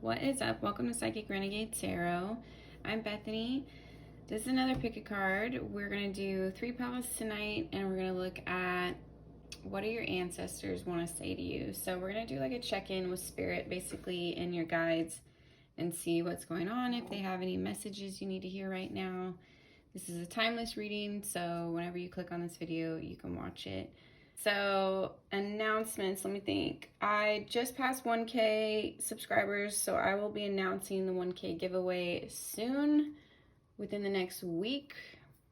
What is up? Welcome to Psychic Renegade Tarot. I'm Bethany. This is another pick a card. We're going to do 3 piles tonight, and we're going to look at what do your ancestors want to say to you. So we're going to do like a check-in with spirit, basically, and your guides, and see what's going on, if they have any messages you need to hear right now. This is a timeless reading, so whenever you click on this video, you can watch it. So, announcements, let me think. I just passed 1K subscribers, so I will be announcing the 1K giveaway soon, within the next week,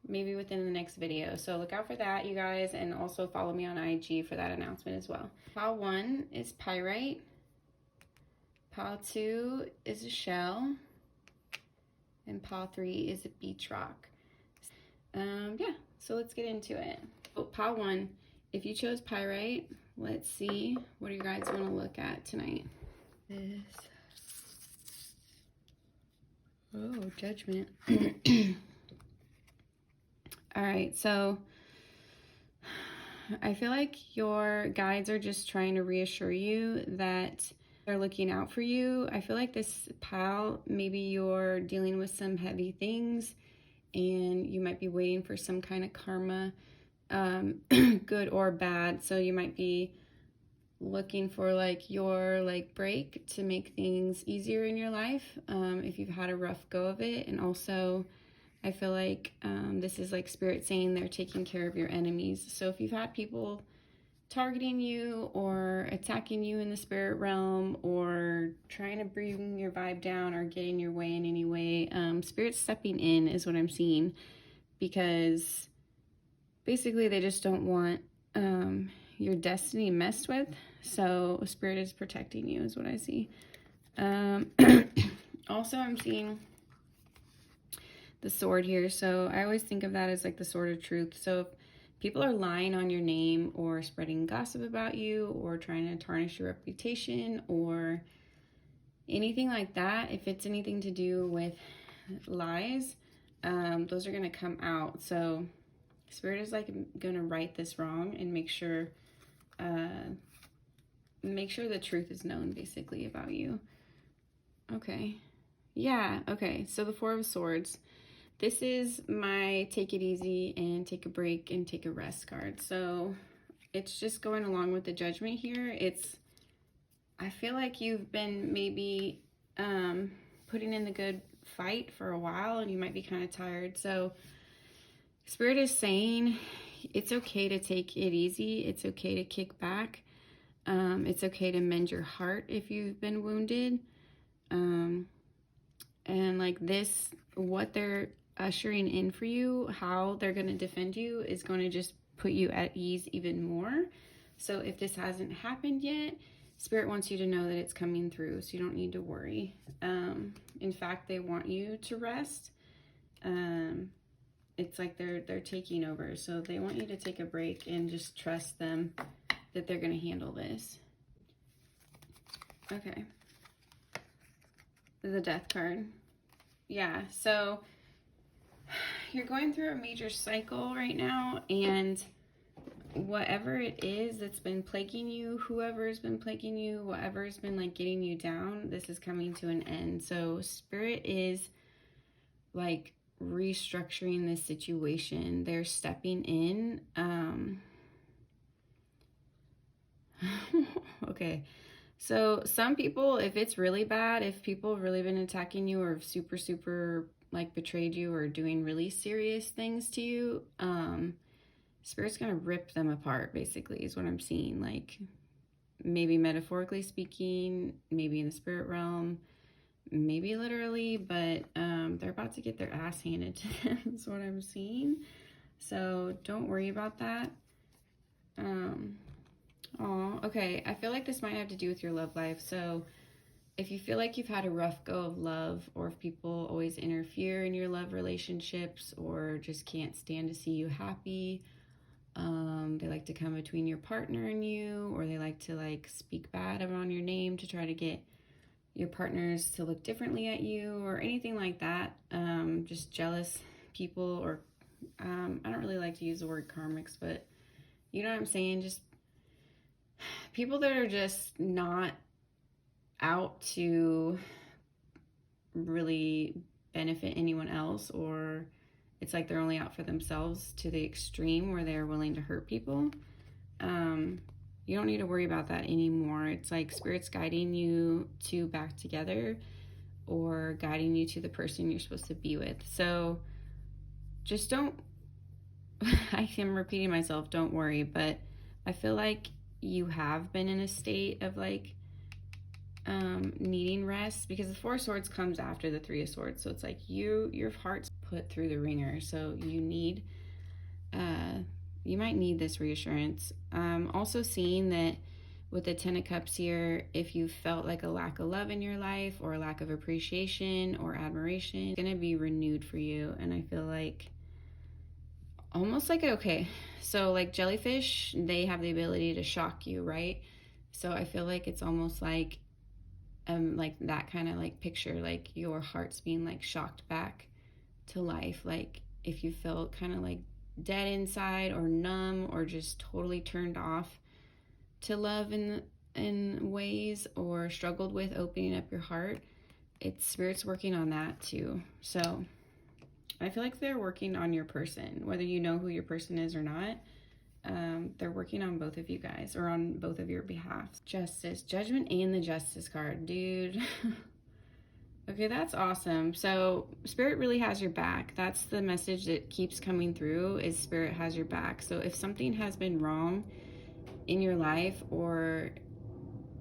maybe within the next video. So look out for that, you guys, and also follow me on IG for that announcement as well. Pile 1 is pyrite. Pile 2 is a shell. And pile 3 is a beach rock. Yeah, so let's get into it. So pile 1. If you chose pyrite, let's see what you guys want to look at tonight. Oh, judgment. All right, so I feel like your guides are just trying to reassure you that they're looking out for you. I feel like this pile, maybe you're dealing with some heavy things and you might be waiting for some kind of karma, good or bad. So you might be looking for like your break to make things easier in your life, if you've had a rough go of it. And also I feel like this is like spirit saying they're taking care of your enemies. So if you've had people targeting you or attacking you in the spirit realm or trying to bring your vibe down or get in your way in any way, spirit's stepping in is what I'm seeing, because basically they just don't want your destiny messed with. So spirit is protecting you is what I see. Also, I'm seeing the sword here. So I always think of that as like the sword of truth. So if people are lying on your name or spreading gossip about you or trying to tarnish your reputation or anything like that, if it's anything to do with lies, those are going to come out. So spirit is like going to right this wrong and make sure the truth is known, basically, about you. Okay. Yeah, okay. So the 4 of Swords. This is my take it easy and take a break and take a rest card. So it's just going along with the judgment here. I feel like you've been maybe putting in the good fight for a while and you might be kind of tired. So spirit is saying it's okay to take it easy. It's okay to kick back. It's okay to mend your heart if you've been wounded. And like this, what they're ushering in for you, how they're going to defend you, is going to just put you at ease even more. So if this hasn't happened yet, spirit wants you to know that it's coming through, so you don't need to worry. In fact, they want you to rest. It's like they're taking over, so they want you to take a break and just trust them that they're going to handle this. Okay. The Death card. Yeah, so you're going through a major cycle right now, and whatever it is that's been plaguing you, whoever has been plaguing you, whatever has been like getting you down, this is coming to an end. So spirit is like restructuring this situation. They're stepping in. Okay. So some people, if it's really bad, if people have really been attacking you or super like betrayed you or doing really serious things to you, spirit's gonna rip them apart, basically, is what I'm seeing. Like maybe metaphorically speaking, maybe in the spirit realm, maybe literally, but they're about to get their ass handed to them is what I'm seeing. So don't worry about that. Oh, okay. I feel like this might have to do with your love life. So if you feel like you've had a rough go of love, or if people always interfere in your love relationships or just can't stand to see you happy, they like to come between your partner and you, or they like to like speak bad on your name to try to get your partners to look differently at you or anything like that. Just jealous people, or I don't really like to use the word karmics, but you know what I'm saying? Just people that are just not out to really benefit anyone else, or it's like they're only out for themselves to the extreme where they're willing to hurt people. You don't need to worry about that anymore. It's like Spirit's guiding you to back together, or guiding you to the person you're supposed to be with. So just don't, I am repeating myself, don't worry, but I feel like you have been in a state of like needing rest, because the Four of Swords comes after the Three of Swords. So it's like your heart's put through the ringer. So you might need this reassurance. Also seeing that with the Ten of Cups here, if you felt like a lack of love in your life, or a lack of appreciation or admiration, it's going to be renewed for you. And I feel like almost like, okay, so like jellyfish, they have the ability to shock you, right? So I feel like it's almost like that kind of like picture, like your heart's being like shocked back to life. Like if you felt kind of like dead inside, or numb, or just totally turned off to love in ways, or struggled with opening up your heart, it's Spirit's working on that too. So I feel like they're working on your person, whether you know who your person is or not. They're working on both of you guys, or on both of your behalf. Justice, Judgment, and the Justice card, dude. Okay, that's awesome. So Spirit really has your back. That's the message that keeps coming through, is Spirit has your back. So if something has been wrong in your life, or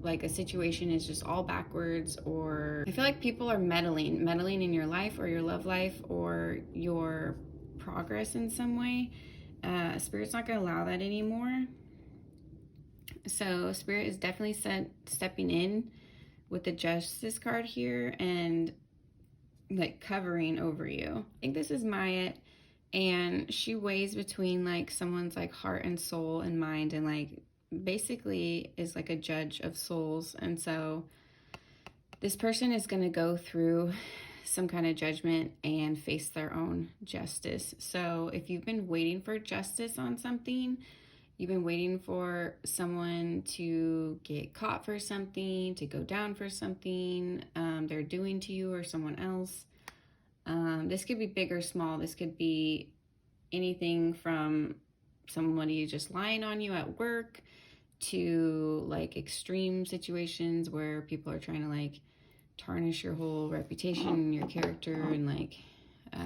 like a situation is just all backwards, or I feel like people are meddling in your life, or your love life, or your progress in some way, Spirit's not going to allow that anymore. So Spirit is definitely stepping in with the Justice card here, and like covering over you. I think this is Maya, and she weighs between like someone's like heart and soul and mind, and like basically is like a judge of souls. And so this person is going to go through some kind of judgment and face their own justice. So if you've been waiting for justice on something, you've been waiting for someone to get caught for something, to go down for something they're doing to you or someone else. This could be big or small. This could be anything from somebody just lying on you at work, to like extreme situations where people are trying to like tarnish your whole reputation, your character, and like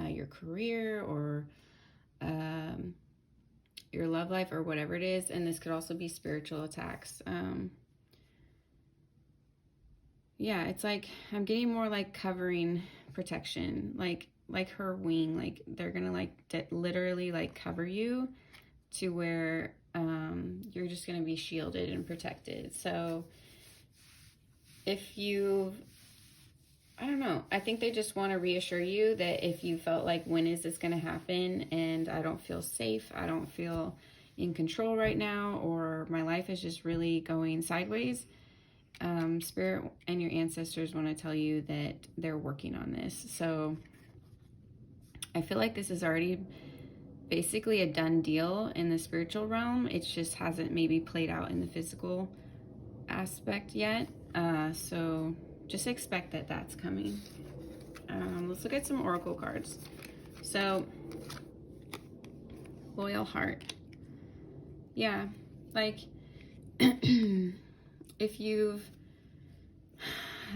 your career, or your love life, or whatever it is. And this could also be spiritual attacks. Yeah, it's like I'm getting more like covering, protection, like her wing, like they're gonna like literally like cover you to where you're just gonna be shielded and protected. So if you, I don't know, I think they just want to reassure you that if you felt like, when is this going to happen, and I don't feel safe, I don't feel in control right now, or my life is just really going sideways, Spirit and your ancestors want to tell you that they're working on this. So I feel like this is already basically a done deal in the spiritual realm. It just hasn't maybe played out in the physical aspect yet. So just expect that that's coming. Let's look at some oracle cards. So, loyal heart. Yeah, like if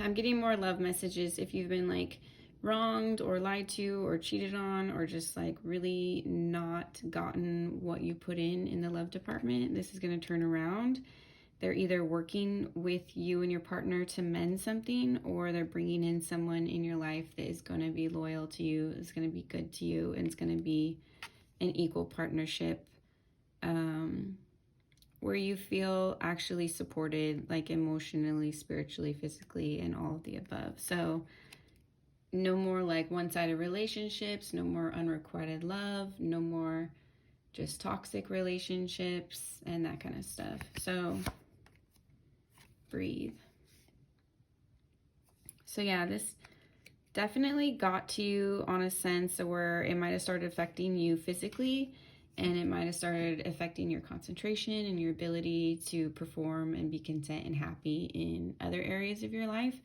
I'm getting more love messages. If you've been like wronged or lied to or cheated on, or just like really not gotten what you put in the love department, this is going to turn around. They're either working with you and your partner to mend something, or they're bringing in someone in your life that is going to be loyal to you, is going to be good to you, and it's going to be an equal partnership, where you feel actually supported, like emotionally, spiritually, physically, and all of the above. So no more like one-sided relationships, no more unrequited love, no more just toxic relationships and that kind of stuff. So breathe. So yeah, this definitely got to you on a sense where it might have started affecting you physically, and it might have started affecting your concentration and your ability to perform and be content and happy in other areas of your life.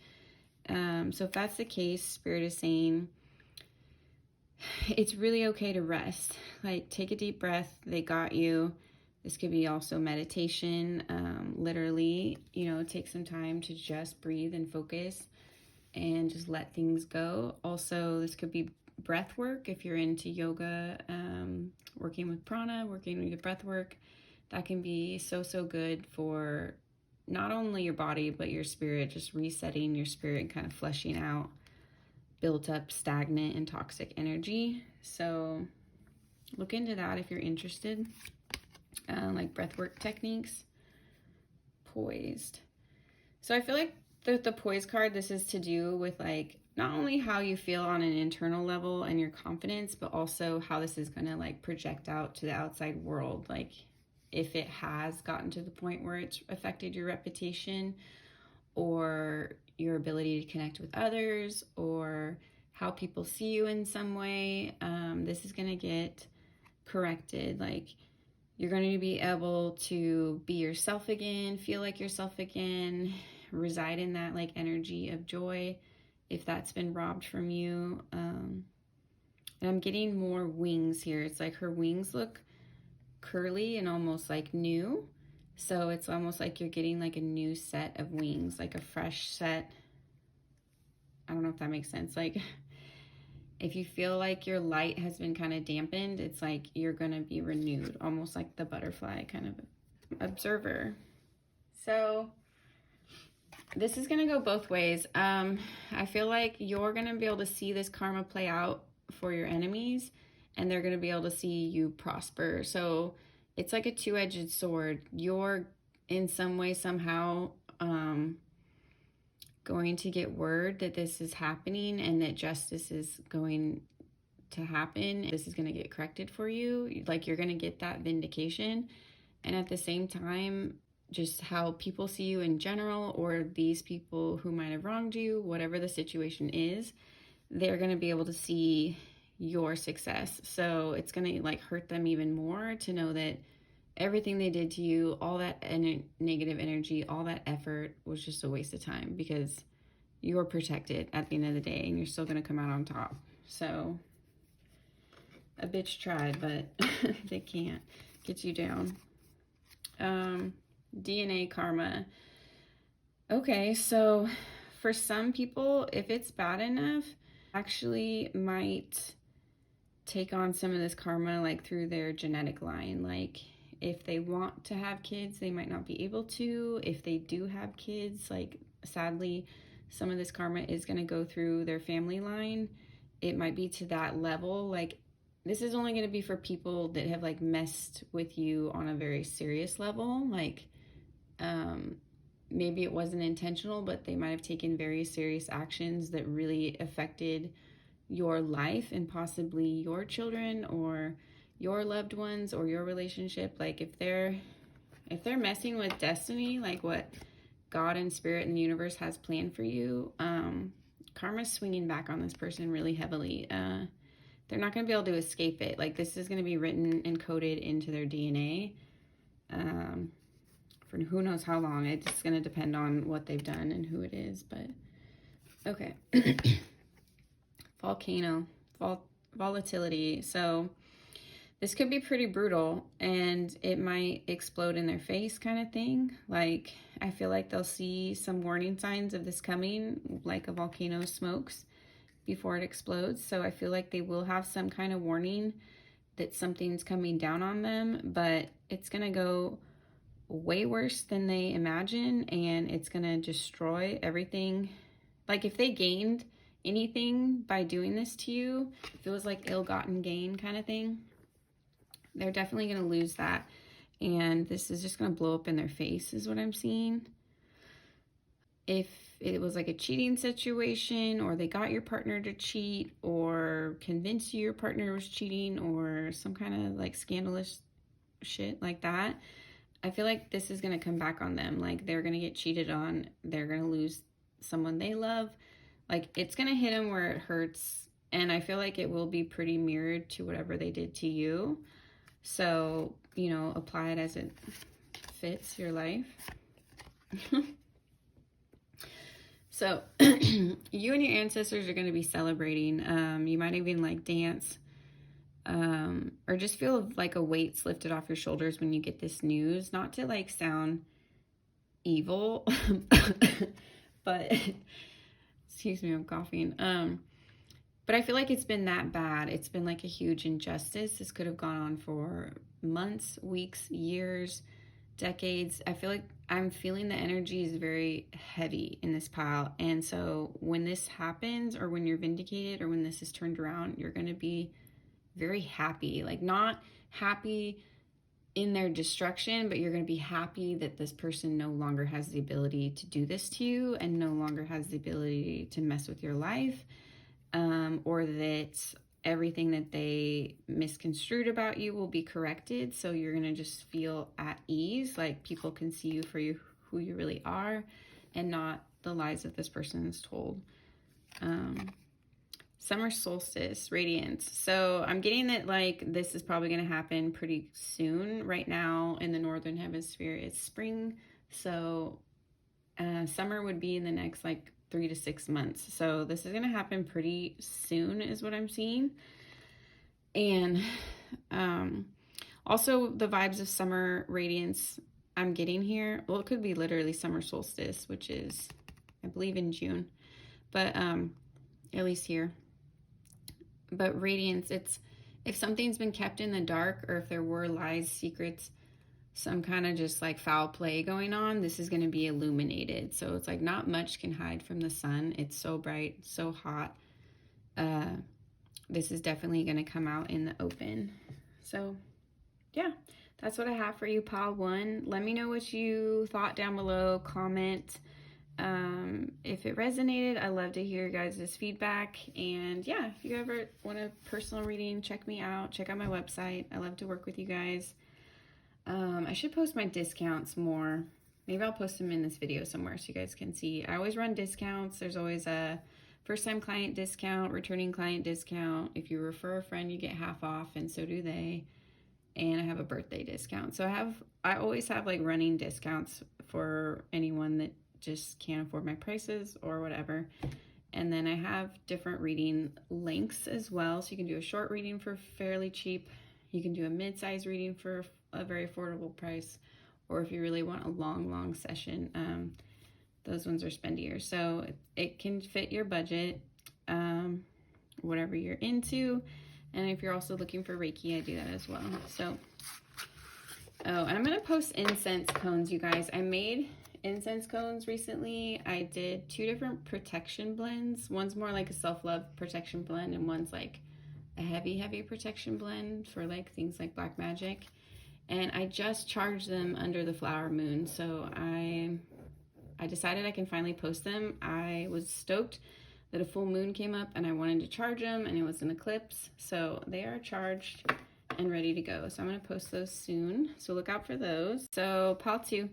So if that's the case, Spirit is saying it's really okay to rest. Like, take a deep breath. They got you. This could be also meditation. Literally, take some time to just breathe and focus and just let things go. Also, this could be breath work. If you're into yoga, working with prana, working with your breath work, that can be so good for not only your body, but your spirit, just resetting your spirit and kind of fleshing out built up stagnant and toxic energy. So look into that if you're interested, like breathwork techniques. Poised. So I feel like the poise card, this is to do with like not only how you feel on an internal level and your confidence, but also how this is going to like project out to the outside world. Like if it has gotten to the point where it's affected your reputation or your ability to connect with others or how people see you in some way, this is going to get corrected. Like you're going to be able to be yourself again, feel like yourself again, reside in that like energy of joy if that's been robbed from you. And I'm getting more wings here. It's like her wings look curly and almost like new. So it's almost like you're getting like a new set of wings, like a fresh set. I don't know if that makes sense. Like if you feel like your light has been kind of dampened, it's like you're going to be renewed, almost like the butterfly kind of observer. So this is going to go both ways. I feel like you're going to be able to see this karma play out for your enemies, and they're going to be able to see you prosper. So it's like a two-edged sword. You're in some way, somehow, going to get word that this is happening and that justice is going to happen. This is going to get corrected for you. Like you're going to get that vindication. And at the same time, just how people see you in general, or these people who might have wronged you, whatever the situation is, they're going to be able to see your success. So it's going to like hurt them even more to know that everything they did to you, all that negative energy, all that effort was just a waste of time, because you're protected at the end of the day and you're still going to come out on top. So a bitch tried, but they can't get you down. DNA karma. Okay, so for some people, if it's bad enough, actually might take on some of this karma like through their genetic line. Like if they want to have kids, they might not be able to. If they do have kids, like sadly, some of this karma is going to go through their family line. It might be to that level. Like this is only going to be for people that have like messed with you on a very serious level. Like maybe it wasn't intentional, but they might have taken very serious actions that really affected your life and possibly your children or your loved ones or your relationship. Like if they're messing with destiny, like what God and spirit and the universe has planned for you, karma's swinging back on this person really heavily. They're not going to be able to escape it. Like this is going to be written and coded into their DNA for who knows how long. It's going to depend on what they've done and who it is. But okay. Volcano, volatility. So this could be pretty brutal and it might explode in their face kind of thing. Like I feel like they'll see some warning signs of this coming, like a volcano smokes before it explodes. So I feel like they will have some kind of warning that something's coming down on them, but it's going to go way worse than they imagine, and it's going to destroy everything. Like if they gained anything by doing this to you, if it was like ill-gotten gain kind of thing, they're definitely going to lose that. And this is just going to blow up in their face is what I'm seeing. If it was like a cheating situation, or they got your partner to cheat, or convinced you your partner was cheating, or some kind of like scandalous shit like that, I feel like this is going to come back on them. Like they're going to get cheated on. They're going to lose someone they love. Like it's going to hit them where it hurts. And I feel like it will be pretty mirrored to whatever they did to you. So, apply it as it fits your life. So you and your ancestors are going to be celebrating. You might even like dance, or just feel like a weight's lifted off your shoulders when you get this news. Not to like sound evil, but excuse me, I'm coughing. But I feel like it's been that bad. It's been like a huge injustice. This could have gone on for months, weeks, years, decades. I feel like I'm feeling the energy is very heavy in this pile. And so when this happens, or when you're vindicated, or when this is turned around, you're going to be very happy. Like, not happy in their destruction, but you're going to be happy that this person no longer has the ability to do this to you, and no longer has the ability to mess with your life, or that everything that they misconstrued about you will be corrected. So you're going to just feel at ease, like people can see you for who you really are, and not the lies that this person has told. Summer solstice, radiance. So I'm getting that like this is probably going to happen pretty soon. Right now in the northern hemisphere, it's spring. So summer would be in the next like 3 to 6 months. So this is going to happen pretty soon is what I'm seeing. And also the vibes of summer radiance I'm getting here. Well, it could be literally summer solstice, which is, I believe, in June. But at least here. But radiance, it's if something's been kept in the dark, or if there were lies, secrets, some kind of just like foul play going on, this is going to be illuminated. So it's like not much can hide from the sun. It's so bright, so hot. This is definitely going to come out in the open. So yeah, that's what I have for you, pile 1. Let me know what you thought down below. Comment if it resonated. I love to hear your guys' feedback. And yeah, if you ever want a personal reading, check me out. Check out my website. I love to work with you guys. I should post my discounts more. Maybe I'll post them in this video somewhere so you guys can see. I always run discounts. There's always a first-time client discount, returning client discount. If you refer a friend, you get half off, and so do they. And I have a birthday discount. So I always have like running discounts for anyone that just can't afford my prices or whatever. And then I have different reading lengths as well. So you can do a short reading for fairly cheap. You can do a mid-size reading for a very affordable price. Or if you really want a long session, those ones are spendier. So it can fit your budget, whatever you're into. And if you're also looking for Reiki, I do that as well. So, and I'm going to post incense cones, you guys. I made incense cones recently. I did 2 different protection blends. One's more like a self-love protection blend, and one's like a heavy protection blend for like things like black magic. And I just charged them under the flower moon. So I decided I can finally post them. I was stoked that a full moon came up and I wanted to charge them, and it was an eclipse. So they are charged and ready to go. So I'm going to post those soon. So look out for those. So pile 2.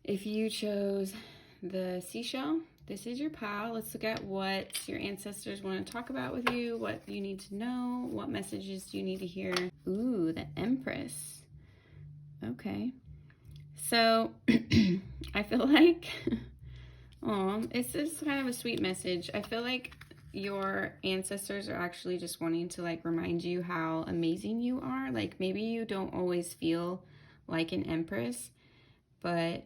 If you chose the seashell, this is your pile. Let's look at what your ancestors want to talk about with you, what you need to know, what messages do you need to hear. Ooh, the Empress. Okay. So I feel like, it's just kind of a sweet message. I feel like your ancestors are actually just wanting to like remind you how amazing you are. Like maybe you don't always feel like an empress, but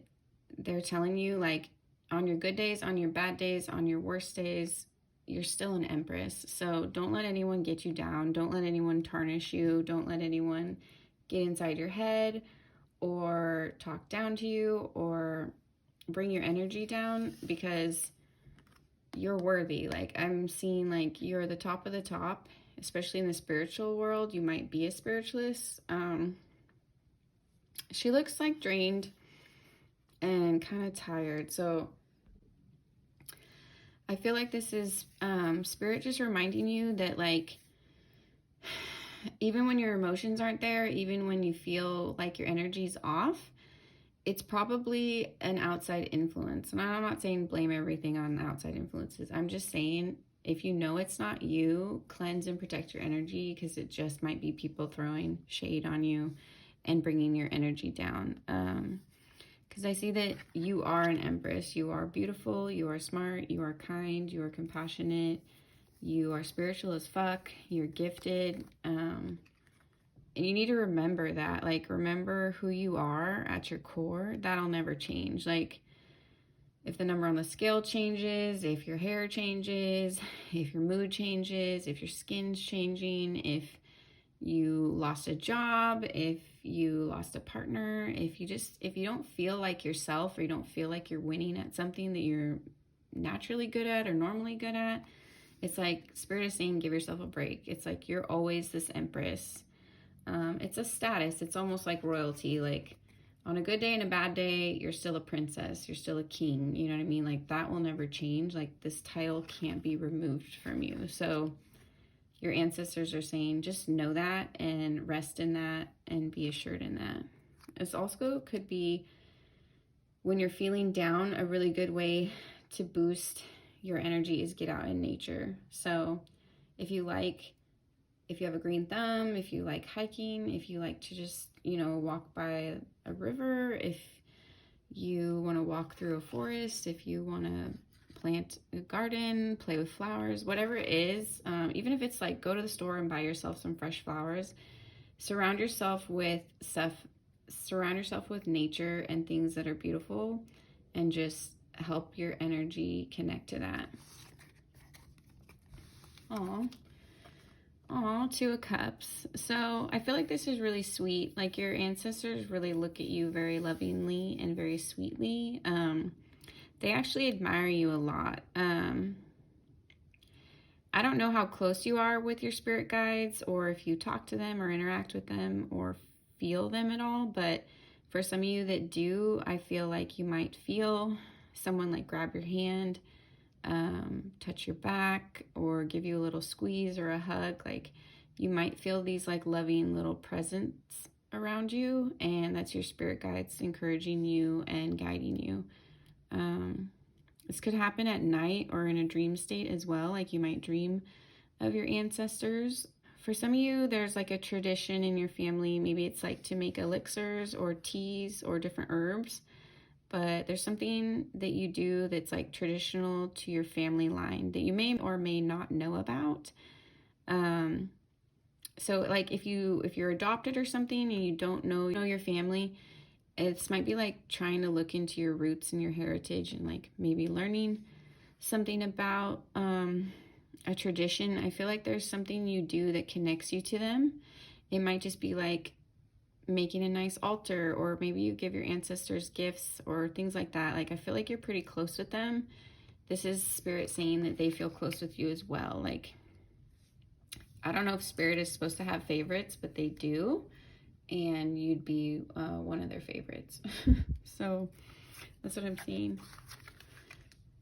they're telling you like on your good days, on your bad days, on your worst days, you're still an empress. So don't let anyone get you down. Don't let anyone tarnish you. Don't let anyone get inside your head or talk down to you or bring your energy down, because you're worthy. Like I'm seeing like you're the top of the top, especially in the spiritual world. You might be a spiritualist. She looks like drained and kind of tired. So I feel like this is spirit just reminding you that like even when your emotions aren't there, even when you feel like your energy's off, it's probably an outside influence. And I'm not saying blame everything on outside influences. I'm just saying if you know it's not you, cleanse and protect your energy, because it just might be people throwing shade on you and bringing your energy down. Because I see that you are an empress. You are beautiful, you are smart, you are kind, you are compassionate, you are spiritual as fuck, you're gifted. And you need to remember that. Like, remember who you are at your core. That'll never change. Like, if the number on the scale changes, if your hair changes, if your mood changes, if your skin's changing, if you lost a job, if you lost a partner, if you don't feel like yourself, or you don't feel like you're winning at something that you're naturally good at or normally good at, it's like Spirit is saying, give yourself a break. It's like you're always this empress. It's a status. It's almost like royalty. Like, on a good day and a bad day, you're still a princess. You're still a king. You know what I mean? Like, that will never change. Like, this title can't be removed from you. So your ancestors are saying, just know that and rest in that and be assured in that. This also could be when you're feeling down, a really good way to boost your energy is get out in nature. So if you have a green thumb, if you like hiking, if you like to just, walk by a river, if you want to walk through a forest, if you want to plant a garden, play with flowers, whatever it is, even if it's like go to the store and buy yourself some fresh flowers, surround yourself with nature and things that are beautiful, and just help your energy connect to that. Two of Cups. So I feel like this is really sweet. Like, your ancestors really look at you very lovingly and very sweetly. They actually admire you a lot. I don't know how close you are with your spirit guides, or if you talk to them or interact with them or feel them at all, but for some of you that do, I feel like you might feel someone like grab your hand, touch your back, or give you a little squeeze or a hug. Like, you might feel these like loving little presence around you, and that's your spirit guides encouraging you and guiding you. This could happen at night or in a dream state as well. Like, you might dream of your ancestors. For some of you, there's like a tradition in your family. Maybe it's like to make elixirs or teas or different herbs. But there's something that you do that's like traditional to your family line that you may or may not know about. So like if you're adopted or something and you don't know your family, it might be like trying to look into your roots and your heritage, and like maybe learning something about a tradition. I feel like there's something you do that connects you to them. It might just be like making a nice altar, or maybe you give your ancestors gifts or things like that. Like, I feel like you're pretty close with them. This is Spirit saying that they feel close with you as well. Like, I don't know if Spirit is supposed to have favorites, but they do, and you'd be one of their favorites. So that's what I'm seeing.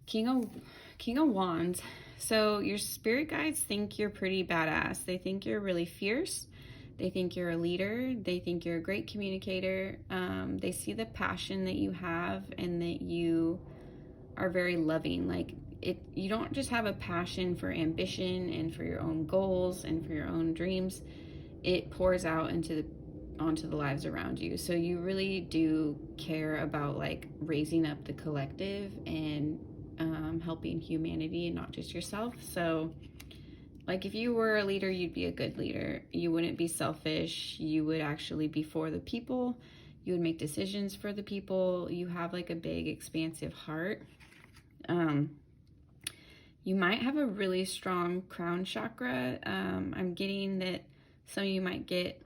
King of Wands. So your spirit guides think you're pretty badass. They think you're really fierce. They think you're a leader. They think you're a great communicator. They see the passion that you have, and that you are very loving. Like, you don't just have a passion for ambition and for your own goals and for your own dreams. It pours out onto the lives around you. So you really do care about like raising up the collective and helping humanity and not just yourself. So like, if you were a leader, you'd be a good leader. You wouldn't be selfish. You would actually be for the people. You would make decisions for the people. You have like a big, expansive heart. You might have a really strong crown chakra. I'm getting that some of you might get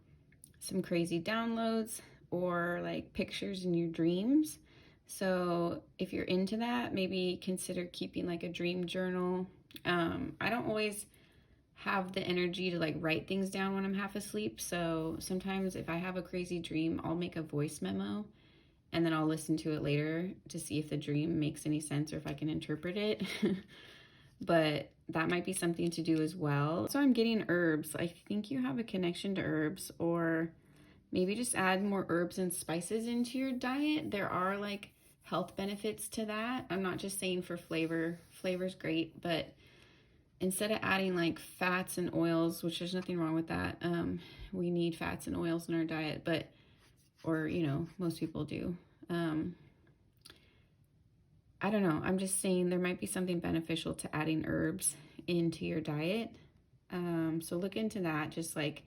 some crazy downloads or like pictures in your dreams. So if you're into that, maybe consider keeping like a dream journal. I don't always have the energy to like write things down when I'm half asleep. So sometimes if I have a crazy dream, I'll make a voice memo and then I'll listen to it later to see if the dream makes any sense or if I can interpret it. But that might be something to do as well. So I'm getting herbs. I think you have a connection to herbs, or maybe just add more herbs and spices into your diet. There are like health benefits to that. I'm not just saying for flavor. Flavor's great, but instead of adding like fats and oils, which there's nothing wrong with that. We need fats and oils in our diet, or most people do. I don't know. I'm just saying there might be something beneficial to adding herbs into your diet. So look into that, just like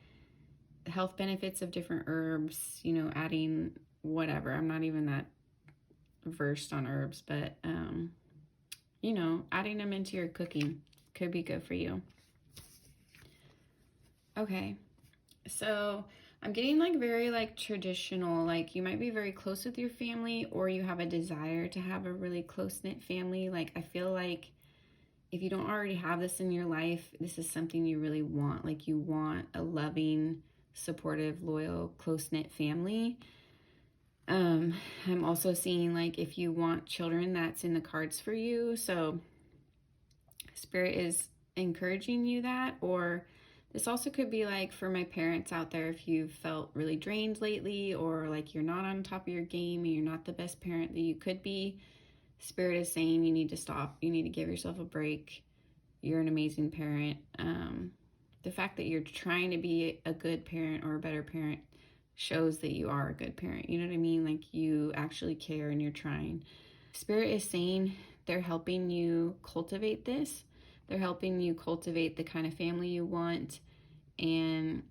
the health benefits of different herbs, you know, adding whatever. I'm not even that versed on herbs, but, you know, adding them into your cooking could be good for you. Okay. So I'm getting like very like traditional, like you might be very close with your family or you have a desire to have a really close-knit family. Like I feel like if you don't already have this in your life, this is something you really want. Like you want a loving, supportive, loyal, close-knit family. I'm also seeing like if you want children, that's in the cards for you. So Spirit is encouraging you that, or this also could be like for my parents out there, if you've felt really drained lately or like you're not on top of your game and you're not the best parent that you could be, Spirit is saying you need to stop. You need to give yourself a break. You're an amazing parent. The fact that you're trying to be a good parent or a better parent shows that you are a good parent. You know what I mean? Like you actually care and you're trying. Spirit is saying they're helping you cultivate this. They're helping you cultivate the kind of family you want. And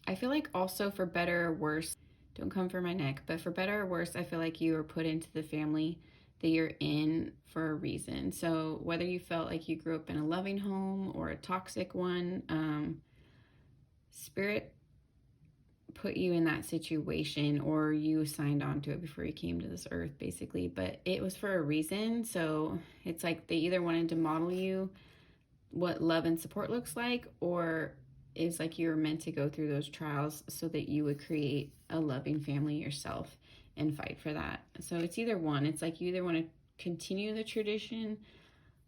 I feel like also for better or worse, don't come for my neck, but for better or worse, I feel like you were put into the family that you're in for a reason. So whether you felt like you grew up in a loving home or a toxic one, Spirit put you in that situation or you signed on to it before you came to this earth basically, but it was for a reason. So it's like they either wanted to model you what love and support looks like, or it's like you were meant to go through those trials so that you would create a loving family yourself and fight for that. So it's either one. It's like you either want to continue the tradition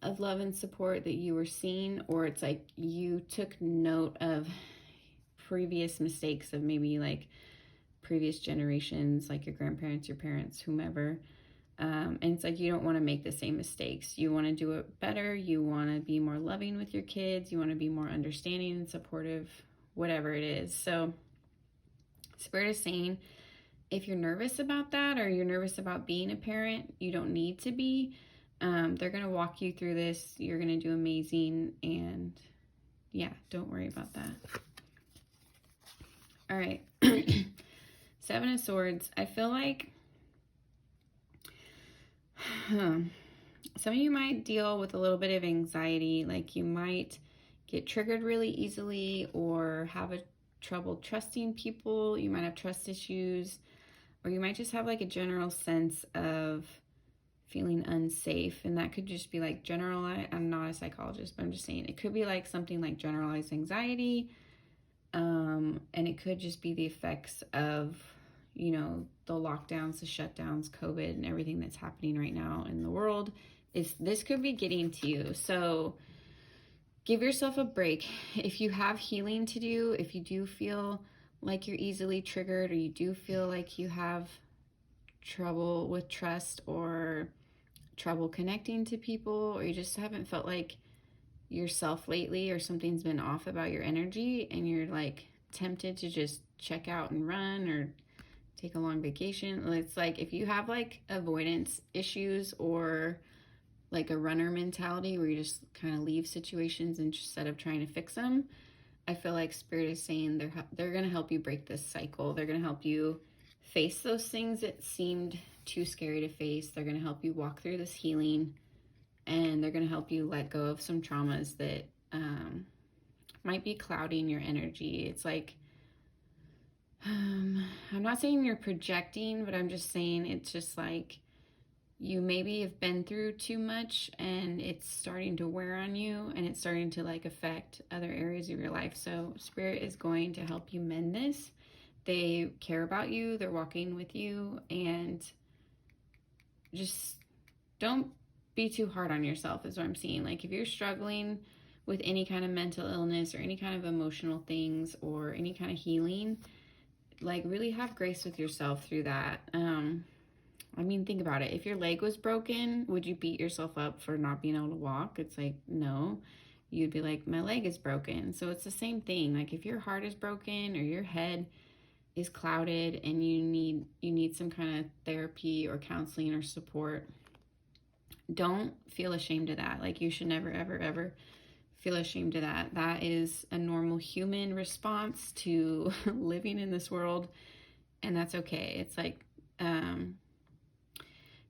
of love and support that you were seeing, or it's like you took note of previous mistakes of maybe like previous generations, like your grandparents, your parents, whomever. And it's like you don't want to make the same mistakes. You want to do it better. You want to be more loving with your kids. You want to be more understanding and supportive, whatever it is. So Spirit is saying if you're nervous about that or you're nervous about being a parent, you don't need to be. They're going to walk you through this. You're going to do amazing. And yeah, don't worry about that. All right. Seven of Swords. I feel like some of you might deal with a little bit of anxiety. Like you might get triggered really easily or have a trouble trusting people. You might have trust issues, or you might just have like a general sense of feeling unsafe. And that could just be like generalized. I'm not a psychologist, but I'm just saying it could be like something like generalized anxiety. And it could just be the effects of, you know, the lockdowns, the shutdowns, COVID, and everything that's happening right now in the world. This could be getting to you. So give yourself a break. If you have healing to do, if you do feel like you're easily triggered, or you do feel like you have trouble with trust or trouble connecting to people, or you just haven't felt like yourself lately, or something's been off about your energy and you're like tempted to just check out and run or take a long vacation. It's like if you have like avoidance issues or like a runner mentality where you just kind of leave situations instead of trying to fix them, I feel like Spirit is saying they're going to help you break this cycle. They're going to help you face those things that seemed too scary to face. They're going to help you walk through this healing, and they're going to help you let go of some traumas that might be clouding your energy. It's like, I'm not saying you're projecting, but I'm just saying it's just like you maybe have been through too much and it's starting to wear on you, and it's starting to like affect other areas of your life. So Spirit is going to help you mend this. They care about you. They're walking with you, and just don't be too hard on yourself is what I'm seeing. Like if you're struggling with any kind of mental illness or any kind of emotional things or any kind of healing, like really have grace with yourself through that. I mean, think about it. If your leg was broken, would you beat yourself up for not being able to walk? It's like, no. You'd be like, my leg is broken. So it's the same thing. Like if your heart is broken or your head is clouded and you need some kind of therapy or counseling or support, don't feel ashamed of that. Like, you should never, ever, ever feel ashamed of that. That is a normal human response to living in this world, and that's okay. It's like,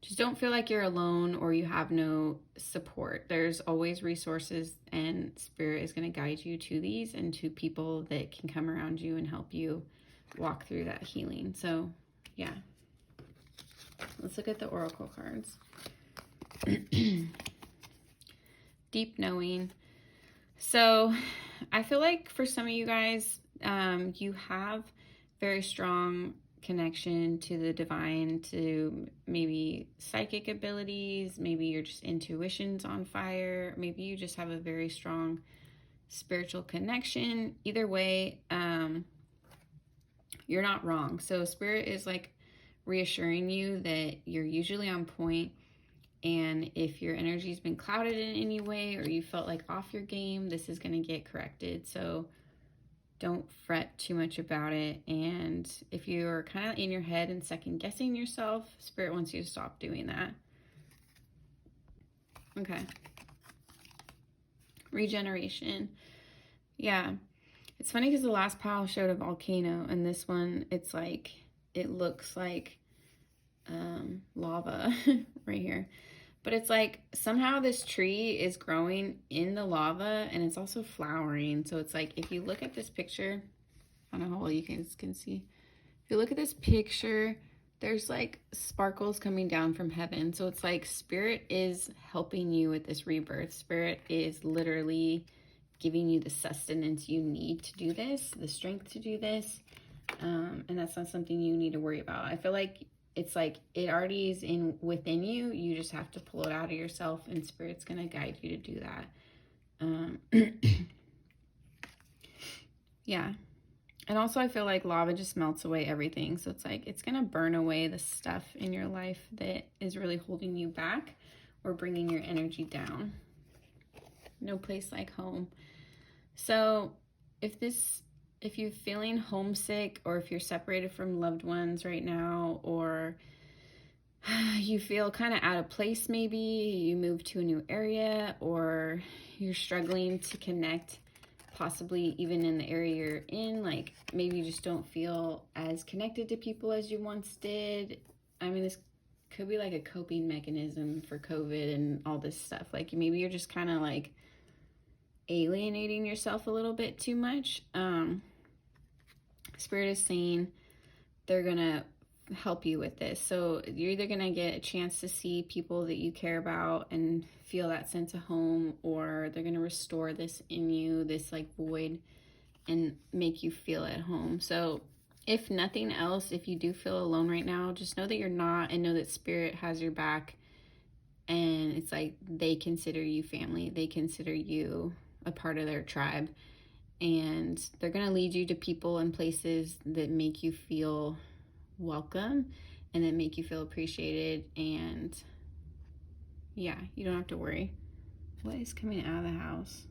just don't feel like you're alone or you have no support. There's always resources, and Spirit is going to guide you to these and to people that can come around you and help you walk through that healing. So, yeah. Let's look at the oracle cards. Deep knowing. So, I feel like for some of you guys, you have very strong connection to the divine, to maybe psychic abilities, maybe your just intuition's on fire, maybe you just have a very strong spiritual connection. Either way, you're not wrong. So Spirit is like reassuring you that you're usually on point, and if your energy's been clouded in any way or you felt like off your game, this is going to get corrected. So don't fret too much about it. And if you're kind of in your head and second guessing yourself, Spirit wants you to stop doing that. Okay. Regeneration. Yeah. It's funny because the last pile showed a volcano, and this one, it's like, it looks like lava right here. But it's like somehow this tree is growing in the lava, and it's also flowering. So it's like, if you look at this picture, I don't know how well you guys can see. If you look at this picture, there's like sparkles coming down from heaven. So it's like Spirit is helping you with this rebirth. Spirit is literally giving you the sustenance you need to do this, the strength to do this. And that's not something you need to worry about. I feel like it's like it already is within you. You just have to pull it out of yourself, and Spirit's going to guide you to do that. Yeah. And also I feel like lava just melts away everything. So it's like it's going to burn away the stuff in your life that is really holding you back or bringing your energy down. No place like home. So if you're feeling homesick, or if you're separated from loved ones right now, or you feel kind of out of place, maybe you moved to a new area, or you're struggling to connect, possibly even in the area you're in, like maybe you just don't feel as connected to people as you once did. I mean, this could be like a coping mechanism for COVID and all this stuff. Like maybe you're just kind of like alienating yourself a little bit too much. Spirit is saying they're gonna help you with this. So you're either gonna get a chance to see people that you care about and feel that sense of home, or they're gonna restore this in you, this like void, and make you feel at home. So if nothing else, if you do feel alone right now, just know that you're not, and know that Spirit has your back. And it's like they consider you family. They consider you a part of their tribe, and they're going to lead you to people and places that make you feel welcome and that make you feel appreciated. And yeah, you don't have to worry. What is coming out of the house?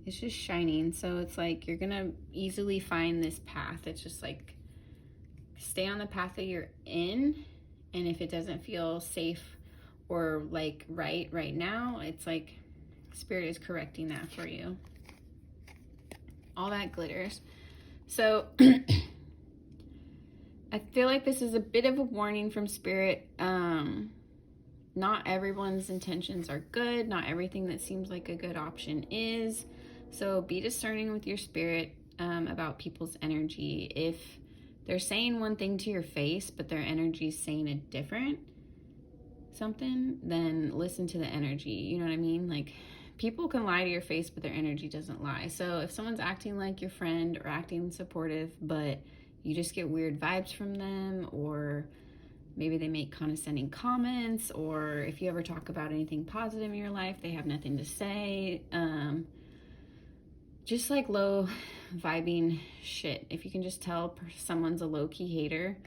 It's just shining. So it's like you're going to easily find this path. It's just like stay on the path that you're in, and if it doesn't feel safe or like right now, it's like Spirit is correcting that for you. All that glitters. So I feel like this is a bit of a warning from Spirit. Not everyone's intentions are good. Not everything that seems like a good option is. So be discerning with your Spirit about people's energy. If they're saying one thing to your face, but their energy is saying a different something, then listen to the energy. You know what I mean? Like, people can lie to your face, but their energy doesn't lie. So if someone's acting like your friend or acting supportive, but you just get weird vibes from them, or maybe they make condescending comments, or if you ever talk about anything positive in your life, they have nothing to say. Just like low vibing shit. If you can just tell someone's a low-key hater,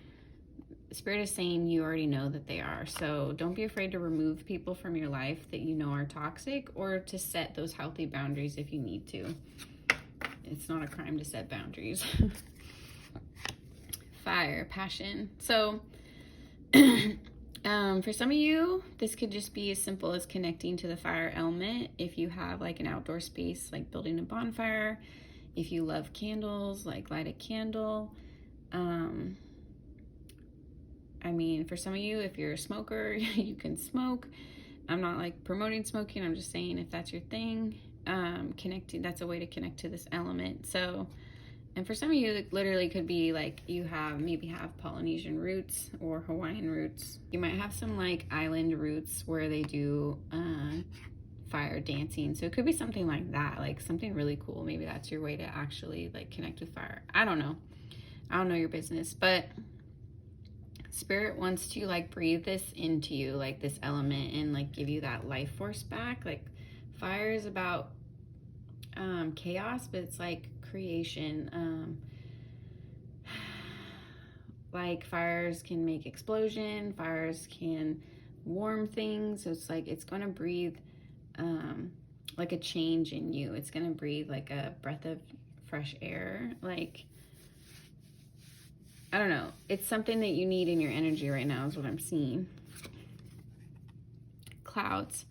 Spirit is saying you already know that they are. So don't be afraid to remove people from your life that you know are toxic, or to set those healthy boundaries if you need to. It's not a crime to set boundaries. Fire, passion. So For some of you, this could just be as simple as connecting to the fire element. If you have like an outdoor space, like building a bonfire, if you love candles, like light a candle. I mean, for some of you, if you're a smoker, you can smoke. I'm not like promoting smoking. I'm just saying if that's your thing, connecting, that's a way to connect to this element. So, and for some of you, it literally could be like you maybe have Polynesian roots or Hawaiian roots. You might have some like island roots where they do fire dancing. So it could be something like that, like something really cool. Maybe that's your way to actually like connect with fire. I don't know. I don't know your business, but Spirit wants to like breathe this into you, like this element, and like give you that life force back. Like fire is about chaos, but it's like creation. Like fires can make explosion, fires can warm things. So it's like it's going to breathe like a change in you. It's going to breathe like a breath of fresh air. Like, I don't know. It's something that you need in your energy right now is what I'm seeing. Clouds.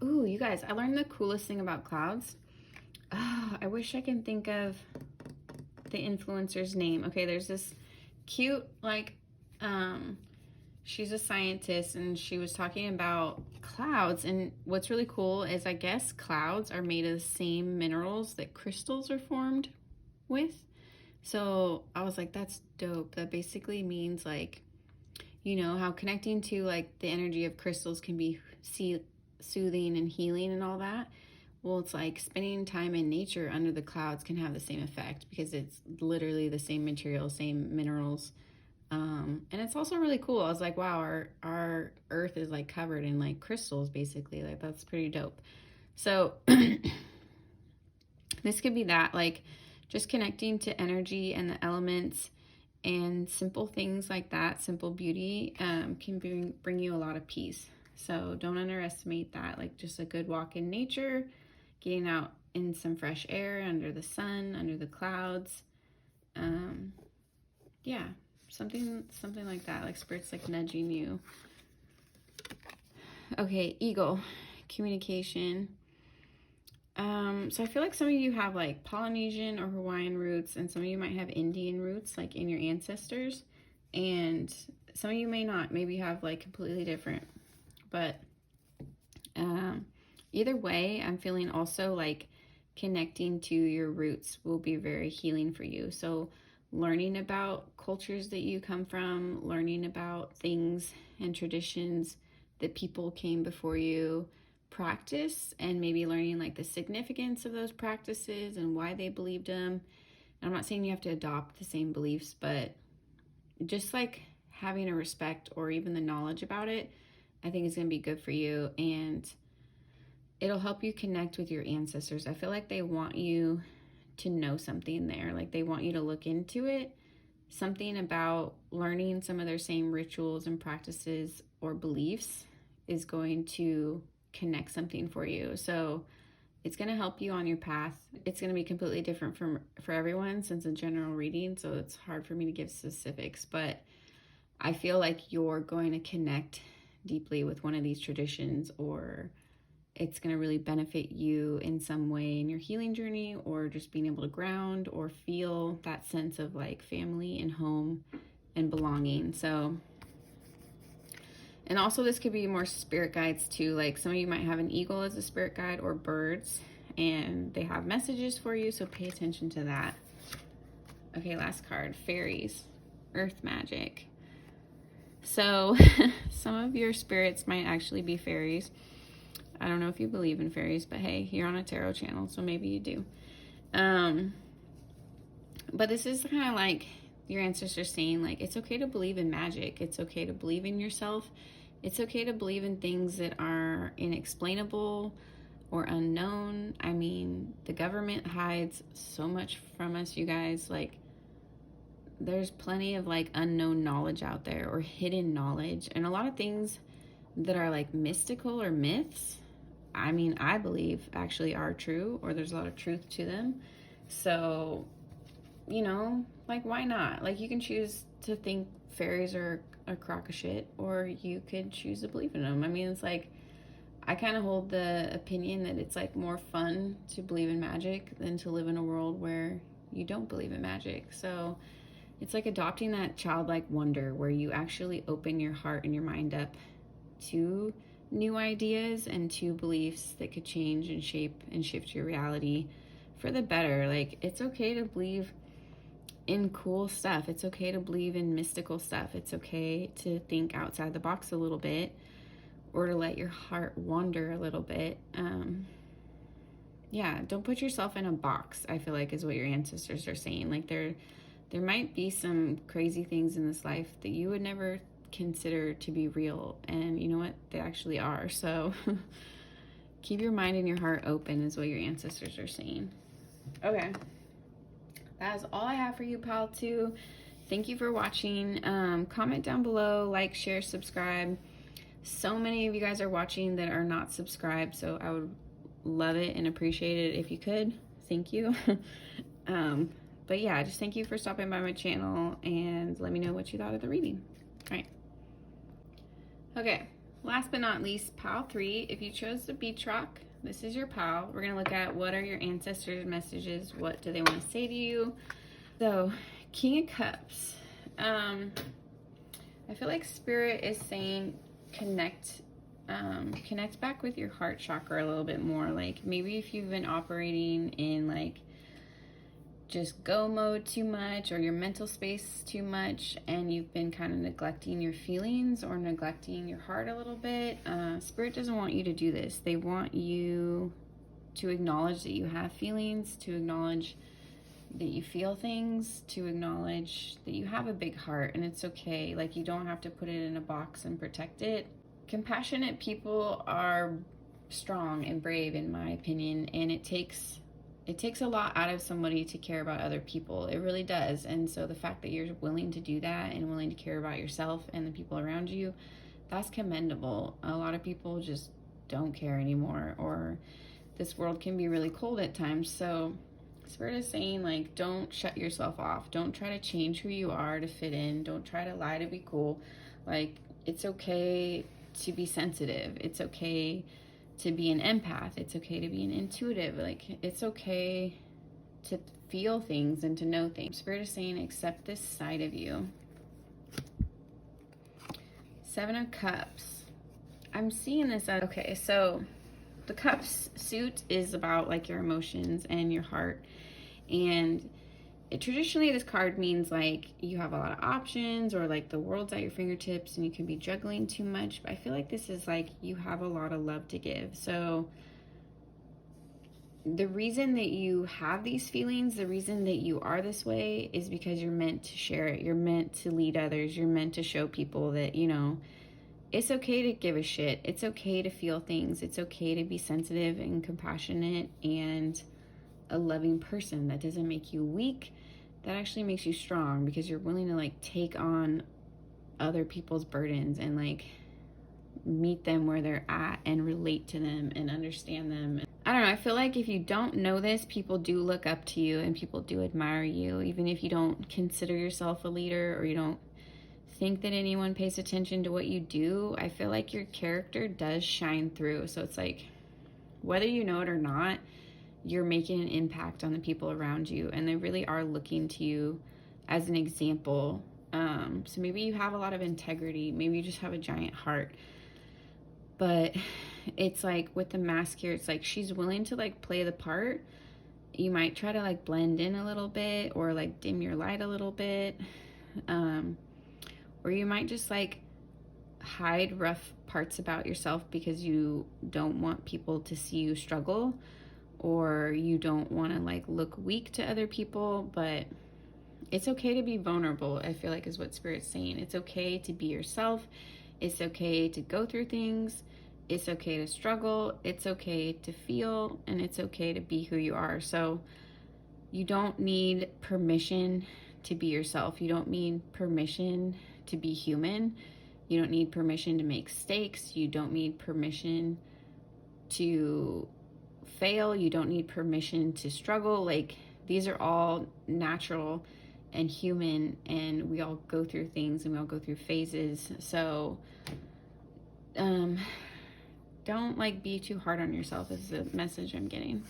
Ooh, you guys, I learned the coolest thing about clouds. Oh, I wish I can think of the influencer's name. Okay, there's this cute, like, she's a scientist and she was talking about clouds. And what's really cool is I guess clouds are made of the same minerals that crystals are formed with. So I was like, that's dope. That basically means like, you know, how connecting to like the energy of crystals can be soothing and healing and all that. Well, it's like spending time in nature under the clouds can have the same effect because it's literally the same material, same minerals. And it's also really cool. I was like, wow, our earth is like covered in like crystals, basically. Like that's pretty dope. So this could be that, like just connecting to energy and the elements and simple things like that, simple beauty can bring you a lot of peace. So don't underestimate that. Like just a good walk in nature, getting out in some fresh air under the sun, under the clouds. Yeah, something like that. Like spirit's like nudging you. Okay, eagle, communication. So I feel like some of you have like Polynesian or Hawaiian roots, and some of you might have Indian roots, like in your ancestors, and some of you may not. Maybe have like completely different. But either way, I'm feeling also like connecting to your roots will be very healing for you. So learning about cultures that you come from, learning about things and traditions that people came before you, practice, and maybe learning like the significance of those practices and why they believed them. I'm not saying you have to adopt the same beliefs, but just like having a respect or even the knowledge about it, I think is going to be good for you, and it'll help you connect with your ancestors. I feel like they want you to know something there. Like they want you to look into it. Something about learning some of their same rituals and practices or beliefs is going to connect something for you. So it's going to help you on your path. It's going to be completely different for everyone since it's a general reading, so it's hard for me to give specifics, but I feel like you're going to connect deeply with one of these traditions, or it's going to really benefit you in some way in your healing journey, or just being able to ground or feel that sense of like family and home and belonging. So, and also this could be more spirit guides too. Like some of you might have an eagle as a spirit guide, or birds, and they have messages for you. So pay attention to that. Okay, last card, fairies, earth magic. So some of your spirits might actually be fairies. I don't know if you believe in fairies, but hey, you're on a tarot channel, so maybe you do. But this is kind of like your ancestors saying, like, it's okay to believe in magic. It's okay to believe in yourself. It's okay to believe in things that are inexplainable or unknown. I mean, the government hides so much from us, you guys. Like, there's plenty of like unknown knowledge out there, or hidden knowledge, and a lot of things that are like mystical or myths, I mean, I believe actually are true, or there's a lot of truth to them. So, you know, like, why not? Like, you can choose to think fairies are a crock of shit, or you could choose to believe in them. I mean, it's like, I kind of hold the opinion that it's like more fun to believe in magic than to live in a world where you don't believe in magic. So it's like adopting that childlike wonder where you actually open your heart and your mind up to new ideas and to beliefs that could change and shape and shift your reality for the better. Like, it's okay to believe in cool stuff. It's okay to believe in mystical stuff. It's okay to think outside the box a little bit, or to let your heart wander a little bit. Yeah, don't put yourself in a box, I feel like, is what your ancestors are saying. Like, there might be some crazy things in this life that you would never consider to be real, and you know what, they actually are. So keep your mind and your heart open is what your ancestors are saying. Okay, that is all I have for you, pal 2. Thank you for watching. Comment down below, like, share, subscribe. So many of you guys are watching that are not subscribed, so I would love it and appreciate it if you could. Thank you. But yeah, just thank you for stopping by my channel, and let me know what you thought of the reading. All right. Okay, last but not least, pal 3. If you chose the beach rock, this is your pal. We're gonna look at what are your ancestors' messages, what do they want to say to you. So, King of Cups. I feel like Spirit is saying connect back with your heart chakra a little bit more. Like, maybe if you've been operating in like just go mode too much, or your mental space too much, and you've been kind of neglecting your feelings or neglecting your heart a little bit, Spirit doesn't want you to do this. They want you to acknowledge that you have feelings, to acknowledge that you feel things, to acknowledge that you have a big heart, and it's okay. Like, you don't have to put it in a box and protect it. Compassionate people are strong and brave, in my opinion, and it takes a lot out of somebody to care about other people. It really does. And so the fact that you're willing to do that and willing to care about yourself and the people around you, that's commendable. A lot of people just don't care anymore, or this world can be really cold at times. So Spirit is saying, like, don't shut yourself off. Don't try to change who you are to fit in. Don't try to lie to be cool. Like, it's okay to be sensitive. It's okay to be an empath. It's okay to be an intuitive. Like, it's okay to feel things and to know things. Spirit is saying, accept this side of you. 7 of Cups. I'm seeing this as, okay, so the Cups suit is about like your emotions and your heart. And traditionally this card means like you have a lot of options, or like the world's at your fingertips and you can be juggling too much. But I feel like this is like you have a lot of love to give. So the reason that you have these feelings, the reason that you are this way, is because you're meant to share it. You're meant to lead others. You're meant to show people that, you know, it's okay to give a shit. It's okay to feel things. It's okay to be sensitive and compassionate and a loving person. That doesn't make you weak. That actually makes you strong, because you're willing to like take on other people's burdens and like meet them where they're at and relate to them and understand them. I don't know, I feel like if you don't know this, people do look up to you and people do admire you, even if you don't consider yourself a leader or you don't think that anyone pays attention to what you do. I feel like your character does shine through. So it's like, whether you know it or not, you're making an impact on the people around you, and they really are looking to you as an example. So maybe you have a lot of integrity, maybe you just have a giant heart, but it's like with the mask here, it's like she's willing to like play the part. You might try to like blend in a little bit, or like dim your light a little bit, or you might just like hide rough parts about yourself because you don't want people to see you struggle, or you don't want to like look weak to other people. But it's okay to be vulnerable, I feel like, is what Spirit's saying. It's okay to be yourself. It's okay to go through things. It's okay to struggle. It's okay to feel, and it's okay to be who you are. So you don't need permission to be yourself. You don't need permission to be human. You don't need permission to make mistakes. You don't need permission to fail. You don't need permission to struggle. Like, these are all natural and human, and we all go through things and we all go through phases. So don't like be too hard on yourself is the message I'm getting.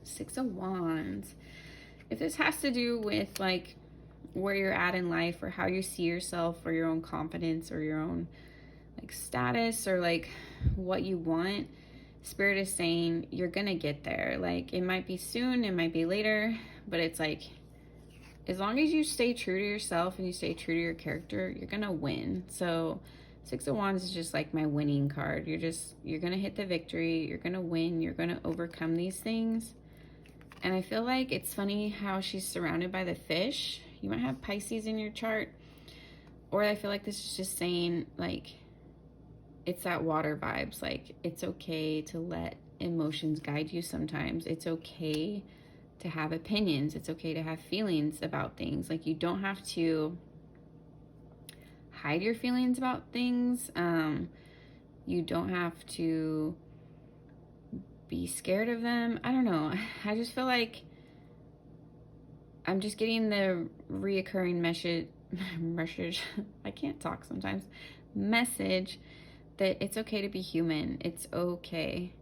6 of Wands. If this has to do with like where you're at in life, or how you see yourself, or your own confidence, or your own like status, or like what you want, Spirit is saying you're gonna get there. Like, it might be soon, it might be later, but it's like, as long as you stay true to yourself and you stay true to your character, you're gonna win. So 6 of Wands is just like my winning card. You're gonna hit the victory, you're gonna win, you're gonna overcome these things. And I feel like it's funny how she's surrounded by the fish. You might have Pisces in your chart, or I feel like this is just saying like, it's that water vibes. Like, it's okay to let emotions guide you sometimes. It's okay to have opinions. It's okay to have feelings about things. Like, you don't have to hide your feelings about things. You don't have to be scared of them. I don't know. I just feel like I'm just getting the reoccurring message. I can't talk sometimes. Message that it's okay to be human. It's okay.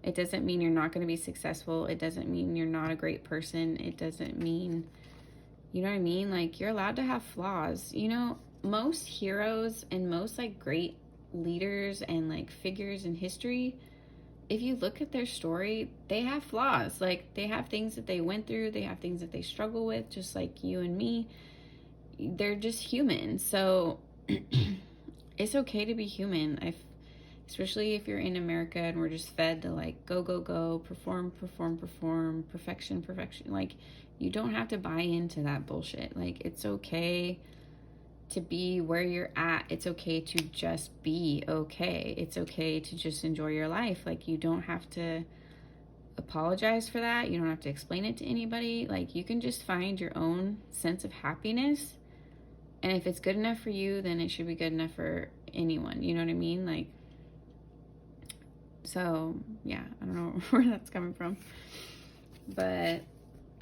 It doesn't mean you're not going to be successful. It doesn't mean you're not a great person. It doesn't mean, you know what I mean? Like, you're allowed to have flaws. You know, most heroes and most like great leaders and like figures in history, if you look at their story, they have flaws. Like, they have things that they went through. They have things that they struggle with, just like you and me. They're just human. So it's okay to be human. Especially if you're in America and we're just fed to like go, go, go, perform, perform, perform, perfection, perfection. Like, you don't have to buy into that bullshit. Like, it's okay to be where you're at. It's okay to just be okay. It's okay to just enjoy your life. Like, you don't have to apologize for that. You don't have to explain it to anybody. Like, you can just find your own sense of happiness. And if it's good enough for you, then it should be good enough for anyone. You know what I mean? Like, so yeah, I don't know where that's coming from. But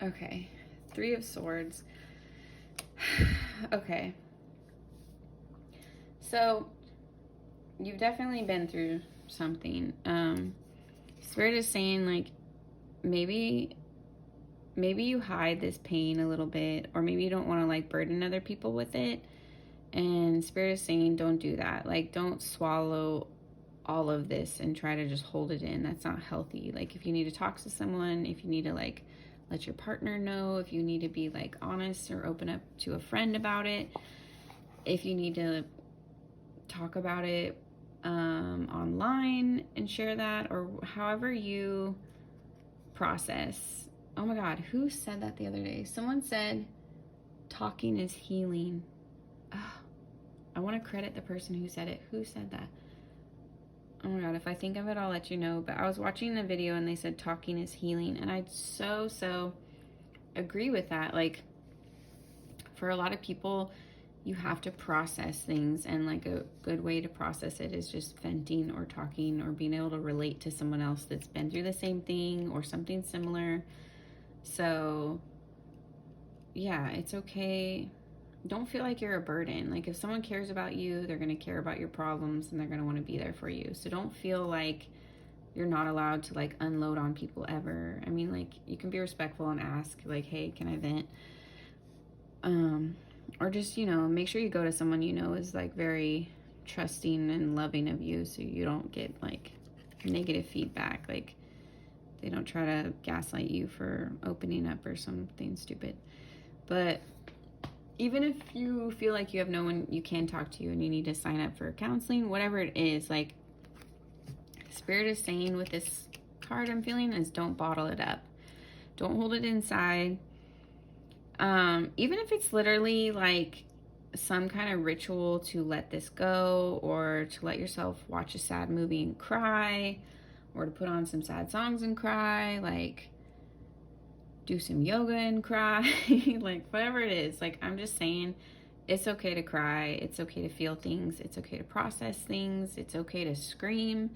okay. 3 of Swords. Okay. So you've definitely been through something. Spirit is saying like, maybe you hide this pain a little bit, or maybe you don't want to like burden other people with it. And Spirit is saying, don't do that. Like, don't swallow all of this and try to just hold it in. That's not healthy. Like, if you need to talk to someone, if you need to like let your partner know, if you need to be like honest or open up to a friend about it, if you need to talk about it online and share that, or however you process. Oh my God, who said that the other day? Someone said talking is healing. Oh, I want to credit the person who said it. Who said that? Oh my God, if I think of it, I'll let you know. But I was watching a video and they said talking is healing. And I so agree with that. Like, for a lot of people, you have to process things. And like, a good way to process it is just venting or talking, or being able to relate to someone else that's been through the same thing or something similar. So yeah, it's okay. Don't feel like you're a burden. Like, if someone cares about you, they're going to care about your problems, and they're going to want to be there for you. So don't feel like you're not allowed to like unload on people ever. I mean, like, you can be respectful and ask like, hey, can I vent? Or just, you know, make sure you go to someone you know is like very trusting and loving of you, so you don't get like negative feedback. Like, they don't try to gaslight you for opening up or something stupid. But even if you feel like you have no one you can talk to and you need to sign up for counseling, whatever it is, like, Spirit is saying with this card I'm feeling is, don't bottle it up. Don't hold it inside. Even if it's literally like some kind of ritual to let this go, or to let yourself watch a sad movie and cry, or to put on some sad songs and cry, like do some yoga and cry, like whatever it is. Like, I'm just saying, it's okay to cry. It's okay to feel things. It's okay to process things. It's okay to scream.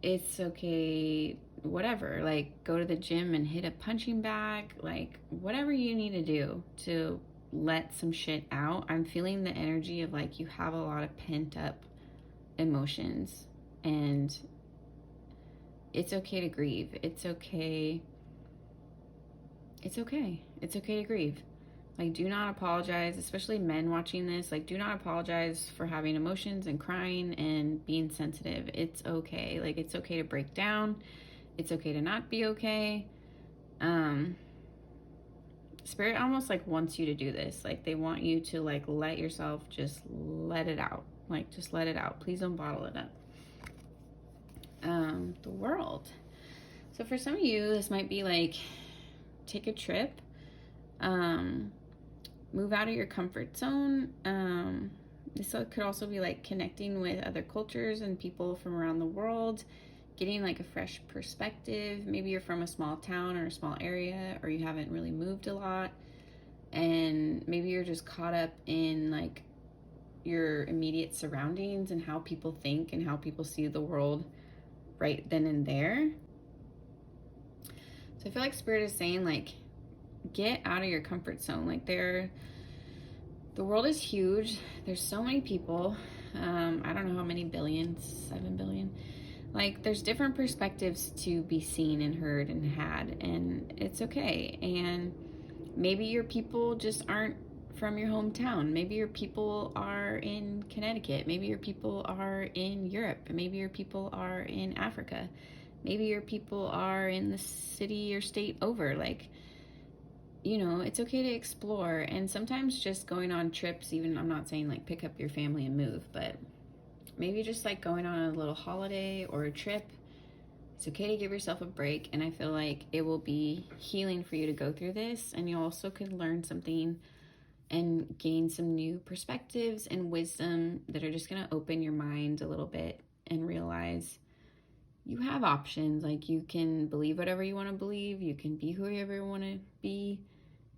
It's okay whatever, like go to the gym and hit a punching bag, like whatever you need to do to let some shit out. I'm feeling the energy of like you have a lot of pent up emotions, and it's okay to grieve. It's okay. It's okay. It's okay to grieve. Like, do not apologize, especially men watching this. Like, do not apologize for having emotions and crying and being sensitive. It's okay. Like, it's okay to break down. It's okay to not be okay. Spirit almost like wants you to do this. Like, they want you to like let yourself just let it out. Like, just let it out. Please don't bottle it up. The world. So for some of you, this might be like, take a trip. Move out of your comfort zone. This could also be like connecting with other cultures and people from around the world, getting like a fresh perspective. Maybe you're from a small town or a small area, or you haven't really moved a lot, and maybe you're just caught up in like your immediate surroundings and how people think and how people see the world right then and there. So I feel like Spirit is saying like, get out of your comfort zone. Like the world is huge. There's so many people. I don't know how many billions, 7 billion. Like, there's different perspectives to be seen and heard and had, and it's okay. And maybe your people just aren't from your hometown. Maybe your people are in Connecticut. Maybe your people are in Europe. Maybe your people are in Africa. Maybe your people are in the city or state over. Like, you know, it's okay to explore. And sometimes just going on trips, even, I'm not saying like pick up your family and move, but maybe just like going on a little holiday or a trip. It's okay to give yourself a break. And I feel like it will be healing for you to go through this. And you also could learn something and gain some new perspectives and wisdom that are just going to open your mind a little bit and realize you have options. Like, you can believe whatever you want to believe. You can be whoever you want to be.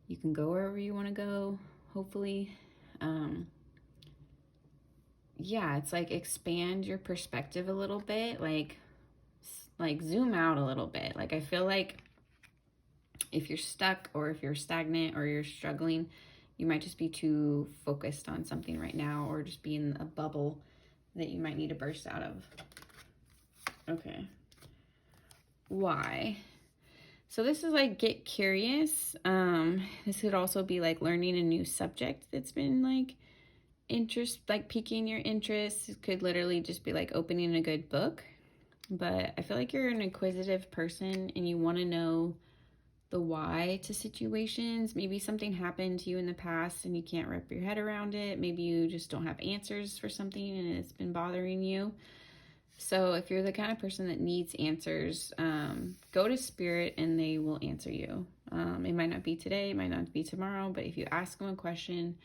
You can go wherever you want to go, hopefully. Yeah, it's like expand your perspective a little bit. Like zoom out a little bit. Like, I feel like if you're stuck or if you're stagnant or you're struggling, you might just be too focused on something right now, or just be in a bubble that you might need to burst out of. Okay. Why? So this is like, get curious. This could also be like learning a new subject that's been like piquing your interest. It could literally just be like opening a good book. But I feel like you're an inquisitive person and you want to know the why to situations. Maybe something happened to you in the past and you can't wrap your head around it. Maybe you just don't have answers for something and it's been bothering you. So if you're the kind of person that needs answers, go to Spirit and they will answer you. It might not be today, it might not be tomorrow, but if you ask them a question,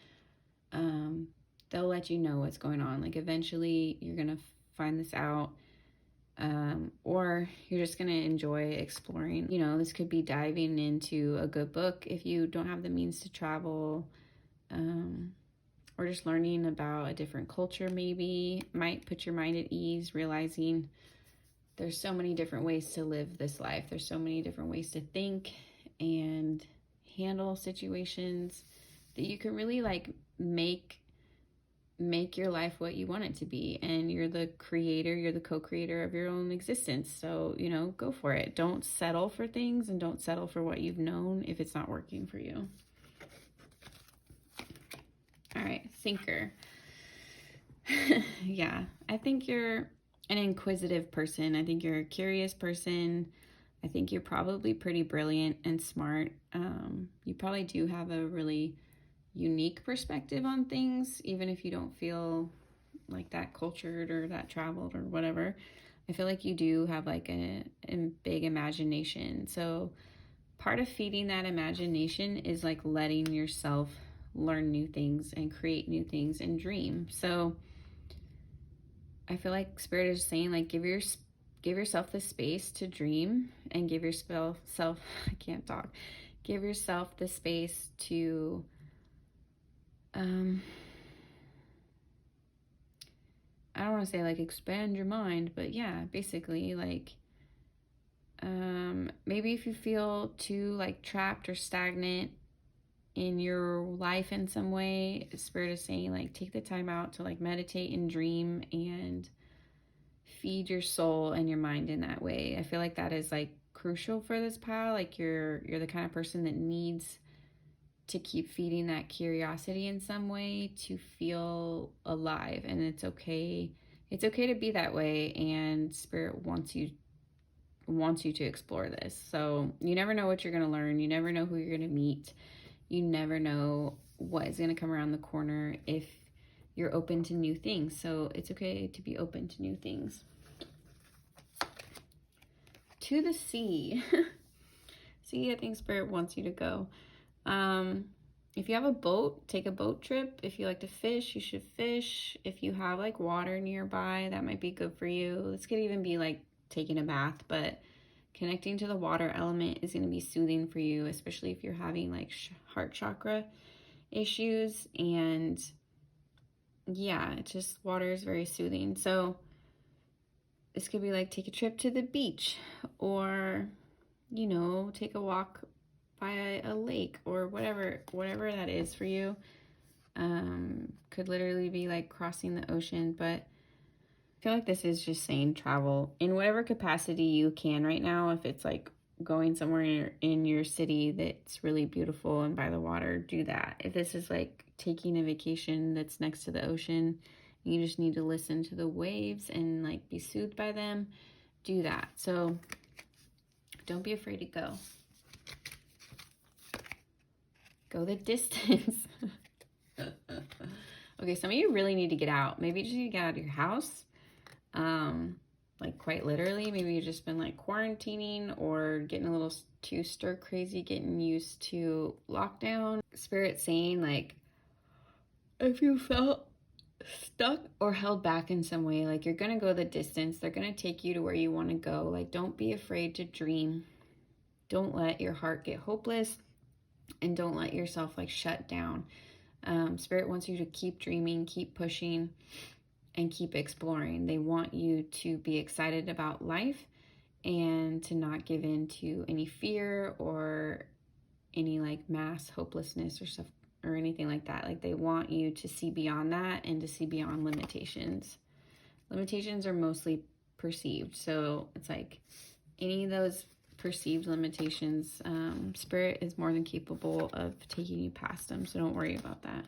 they'll let you know what's going on. Like, eventually you're going to find this out, or you're just going to enjoy exploring. You know, this could be diving into a good book if you don't have the means to travel, or just learning about a different culture. Maybe might put your mind at ease, realizing there's so many different ways to live this life. There's so many different ways to think and handle situations that you can really like make your life what you want it to be. And you're the creator, you're the co-creator of your own existence. So, you know, go for it. Don't settle for things, and don't settle for what you've known if it's not working for you. All right, thinker. Yeah, I think you're an inquisitive person. I think you're a curious person. I think you're probably pretty brilliant and smart. You probably do have a really unique perspective on things, even if you don't feel like that cultured or that traveled or whatever. I feel like you do have like a big imagination. So part of feeding that imagination is like letting yourself learn new things and create new things and dream. So I feel like Spirit is saying like, give yourself the space to dream, and give yourself give yourself the space to I don't want to say like expand your mind, but yeah, basically like maybe if you feel too like trapped or stagnant in your life in some way, Spirit is saying like take the time out to like meditate and dream and feed your soul and your mind in that way. I feel like that is like crucial for this pile. Like you're the kind of person that needs to keep feeding that curiosity in some way to feel alive, and it's okay to be that way, and Spirit wants you to explore this. So you never know what you're going to learn, you never know who you're going to meet, you never know what is going to come around the corner if you're open to new things. So it's okay to be open to new things. To the sea. See, I think Spirit wants you to go. If you have a boat, take a boat trip. If you like to fish, you should fish. If you have like water nearby, that might be good for you. This could even be like taking a bath, but connecting to the water element is going to be soothing for you, especially if you're having like heart chakra issues. And yeah, it's just water is very soothing. So this could be like take a trip to the beach, or you know, take a walk by a lake, or whatever that is for you. Could literally be like crossing the ocean, but I feel like this is just saying travel in whatever capacity you can right now. If it's like going somewhere in your city that's really beautiful and by the water, do that. If this is like taking a vacation that's next to the ocean, you just need to listen to the waves and like be soothed by them, do that. So don't be afraid to go. Go the distance. Okay, some of you really need to get out. Maybe you just need to get out of your house. Like quite literally. Maybe you've just been like quarantining or getting a little too stir crazy, getting used to lockdown. Spirit saying like, if you felt stuck or held back in some way, like you're gonna go the distance. They're gonna take you to where you want to go. Like don't be afraid to dream. Don't let your heart get hopeless, and don't let yourself like shut down. Spirit wants you to keep dreaming, keep pushing, and keep exploring. They want you to be excited about life and to not give in to any fear or any like mass hopelessness or stuff or anything like that. Like they want you to see beyond that and to see beyond limitations. Limitations are mostly perceived. So it's like any of those perceived limitations, Spirit is more than capable of taking you past them. So don't worry about that.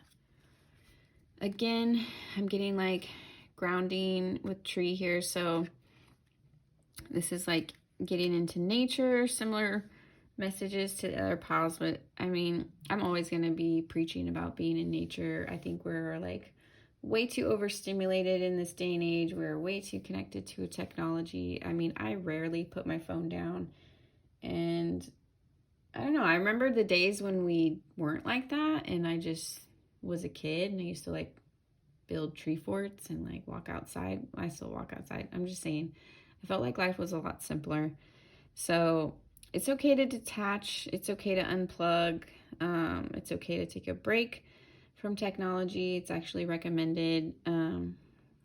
Again, I'm getting like grounding with tree here. So this is like getting into nature, similar messages to the other piles, but I mean, I'm always going to be preaching about being in nature. I think we're like way too overstimulated in this day and age. We're way too connected to a technology. I mean, I rarely put my phone down, and I don't know, I remember the days when we weren't like that, and I just was a kid and I used to like build tree forts and like walk outside. I still walk outside. I'm just saying, I felt like life was a lot simpler. So it's okay to detach. It's okay to unplug. It's okay to take a break from technology. It's actually recommended.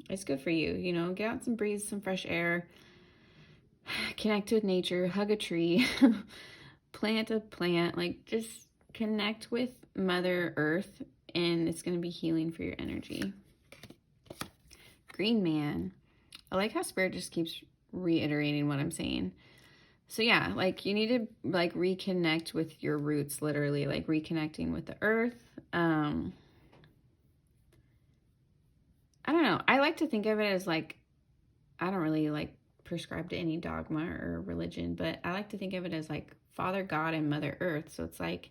It's good for you, you know, get out and breathe some fresh air, connect with nature, hug a tree, plant a plant, like just connect with Mother Earth, and it's going to be healing for your energy. Green Man. I like how Spirit just keeps reiterating what I'm saying. So yeah, like you need to like reconnect with your roots, literally, like reconnecting with the earth. I don't know. I like to think of it as like, I don't really like prescribe to any dogma or religion, but I like to think of it as like Father God and Mother Earth. So it's like,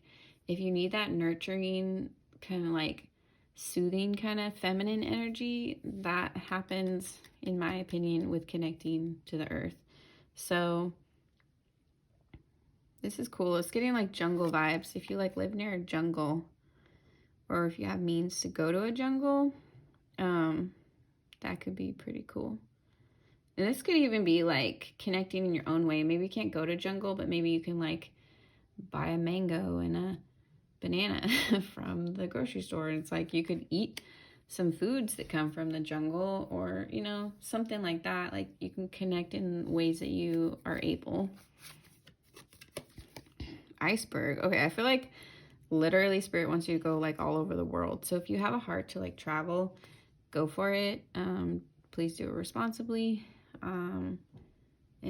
if you need that nurturing, kind of like soothing kind of feminine energy, that happens, in my opinion, with connecting to the earth. So this is cool. It's getting like jungle vibes. If you like live near a jungle, or if you have means to go to a jungle, that could be pretty cool. And this could even be like connecting in your own way. Maybe you can't go to jungle, but maybe you can like buy a mango and a banana from the grocery store. And it's like you could eat some foods that come from the jungle, or, you know, something like that. Like you can connect in ways that you are able. iceberg. Okay, I feel like literally Spirit wants you to go like all over the world. So if you have a heart to like travel, go for it. Please do it responsibly, and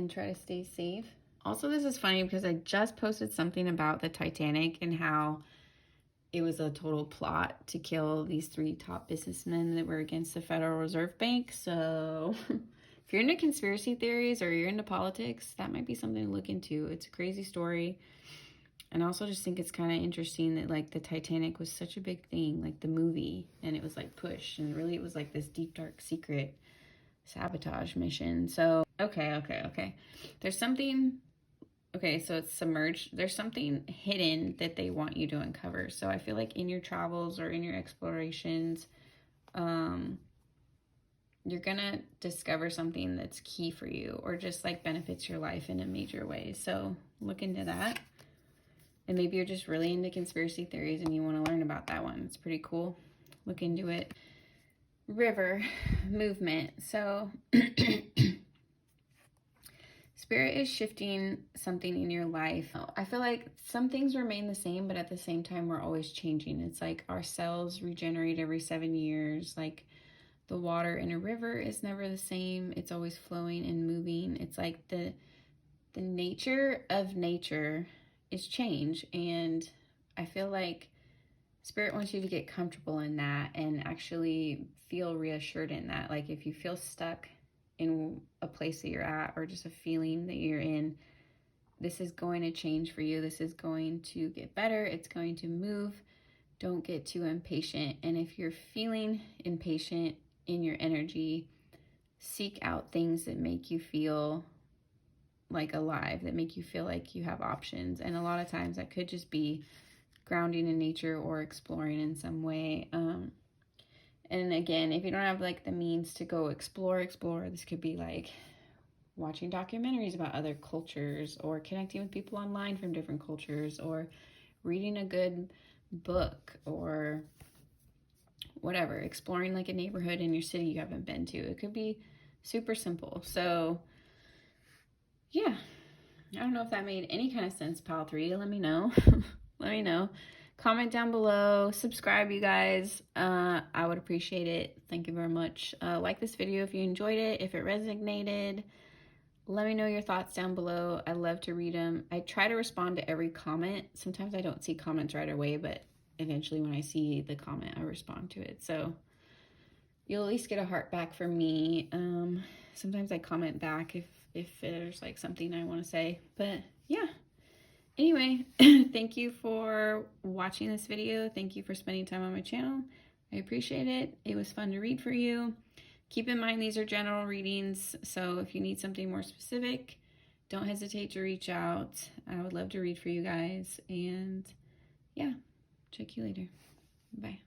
try to stay safe. Also, this is funny because I just posted something about the Titanic and how it was a total plot to kill these 3 top businessmen that were against the Federal Reserve Bank. So if you're into conspiracy theories or you're into politics, that might be something to look into. It's a crazy story. And I also just think it's kind of interesting that like the Titanic was such a big thing, like the movie, and it was like pushed, and really it was like this deep, dark secret sabotage mission. So, okay. There's something, okay, so it's submerged. There's something hidden that they want you to uncover. So I feel like in your travels or in your explorations, you're gonna discover something that's key for you or just like benefits your life in a major way. So look into that. And maybe you're just really into conspiracy theories and you want to learn about that one. It's pretty cool. Look into it. River movement. So Spirit is shifting something in your life. I feel like some things remain the same, but at the same time, we're always changing. It's like our cells regenerate every 7 years. Like the water in a river is never the same. It's always flowing and moving. It's like the nature of nature is change. And I feel like Spirit wants you to get comfortable in that and actually feel reassured in that. Like if you feel stuck in a place that you're at or just a feeling that you're in, this is going to change for you. This is going to get better. It's going to move. Don't get too impatient. And if you're feeling impatient in your energy, seek out things that make you feel like alive, that make you feel like you have options. And a lot of times that could just be grounding in nature or exploring in some way. And again, if you don't have like the means to go explore, this could be like watching documentaries about other cultures or connecting with people online from different cultures or reading a good book or whatever, exploring like a neighborhood in your city you haven't been to. It could be super simple. So yeah, I don't know if that made any kind of sense, Pal 3. Let me know. Let me know. Comment down below. Subscribe, you guys. I would appreciate it. Thank you very much. Like this video if you enjoyed it. If it resonated, let me know your thoughts down below. I love to read them. I try to respond to every comment. Sometimes I don't see comments right away, but eventually when I see the comment, I respond to it. So you'll at least get a heart back from me. Sometimes I comment back if there's like something I want to say. But yeah. Anyway, thank you for watching this video. Thank you for spending time on my channel. I appreciate it. It was fun to read for you. Keep in mind these are general readings, so if you need something more specific, don't hesitate to reach out. I would love to read for you guys. And yeah, check you later. Bye.